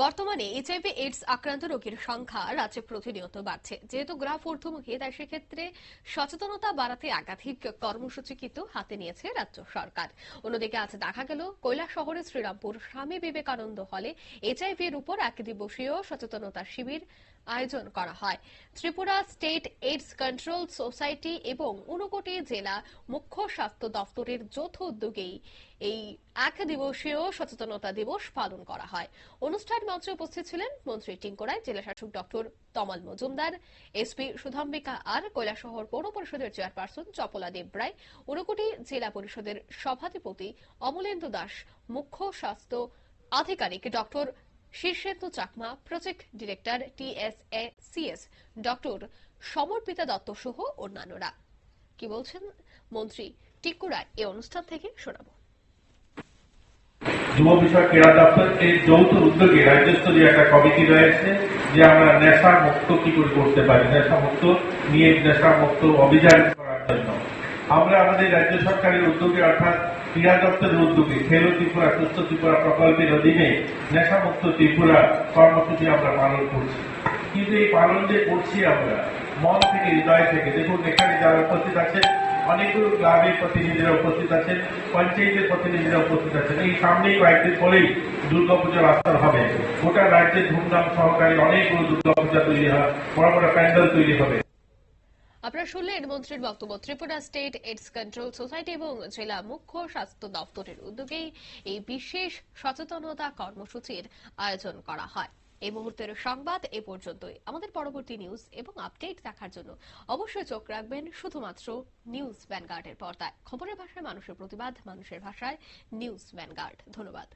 বর্তমানে HIV AIDS আক্রান্ত রোগীর সংখ্যা রাজ্যে প্রতিনিয়ত বাড়ছে। যেহেতু গ্রাফ ঊর্ধ্বমুখী, তাই সেক্ষেত্রে সচেতনতা বাড়াতে একাধিক কর্মসূচি কিন্তু হাতে নিয়েছে রাজ্য সরকার। অন্যদিকে আজ দেখা গেল কৈলাসহরের শ্রীরামপুর স্বামী বিবেকানন্দ হলে এইচআইভি এর উপর এক দিবসীয় সচেতনতা শিবির আয়োজন করা হয়। Tripura state AIDS control society এবং ঊনকোটি জেলা মুখ্য স্বাস্থ্য দপ্তরের যৌথ উদ্যোগেই এই এক দিবসীয় সচেতনতা দিবস পালন করা হয়। অনুষ্ঠান মঞ্চে উপস্থিত ছিলেন মন্ত্রী টিঙ্কু রায়, জেলাশাসক ডক্টর তমাল মজুমদার, এসপি সুধাম্বিকা আর, কৈলাসহর পৌর পরিষদের চেয়ারপারসন চপলা দেব রায়, ঊনকোটি জেলা পরিষদের সভাধিপতি অমলেন্দু দাস, মুখ্য স্বাস্থ্য আধিকারিক doctor Shirshendu Chakma, project director TSACS doctor সমর্পিতা দত্ত সহ অন্যান্যরা। কি বলছেন মন্ত্রী টিঙ্কু রায়, এই অনুষ্ঠান থেকে শোনাবো। যুব বিষয়ক ক্রীড়া দপ্তর এই যৌথ উদ্যোগে রাজ্যস্তরীয় একটা কমিটি রয়েছে যে আমরা নেশা মুক্ত কি করে করতে পারি, নেশা মুক্ত নিয়ে নেশা মুক্ত অভিযান করার জন্য আমরা আমাদের রাজ্য সরকারের উদ্যোগে অর্থাৎ ক্রীড়া দপ্তরের উদ্যোগে খেলো ত্রিপুরা সুস্থ ত্রিপুরা প্রকল্পের অধীনে নেশা মুক্ত ত্রিপুরা কর্মসূচি আমরা পালন করছি। কিন্তু এই পালন যে করছি আমরা মন থেকে, হৃদয় থেকে, দেখুন এখানে যারা উপস্থিত আছেন অনেকগুলো ক্লাবের প্রতিনিধিরা উপস্থিত আছেন, পঞ্চায়েতের প্রতিনিধিরা উপস্থিত আছেন। এই সামনেই কয়েকদিন পরেই দুর্গাপূজার আস্তর হবে। গোটা রাজ্যের ধুমধাম সহকারে অনেকগুলো দুর্গাপূজা তৈরি হয়, বড় বড় প্যান্ডেল তৈরি হবে। আপনারা শুনলেন মন্ত্রীর বক্তব্য। Tripura state AIDS control society এবং জেলা মুখ্য স্বাস্থ্য দপ্তরের উদ্যোগেই এই বিশেষ সচেতনতা কর্মসূচির আয়োজন করা হয়। এই মুহূর্তের সংবাদ এ পর্যন্তই। আমাদের পরবর্তী নিউজ এবং আপডেট দেখার জন্য অবশ্যই চোখ রাখবেন শুধুমাত্র নিউজ ভ্যানগার্ডের পর্দায়। খবরের ভাষায় মানুষের প্রতিবাদ, মানুষের ভাষায় নিউজ ভ্যানগার্ড। ধন্যবাদ।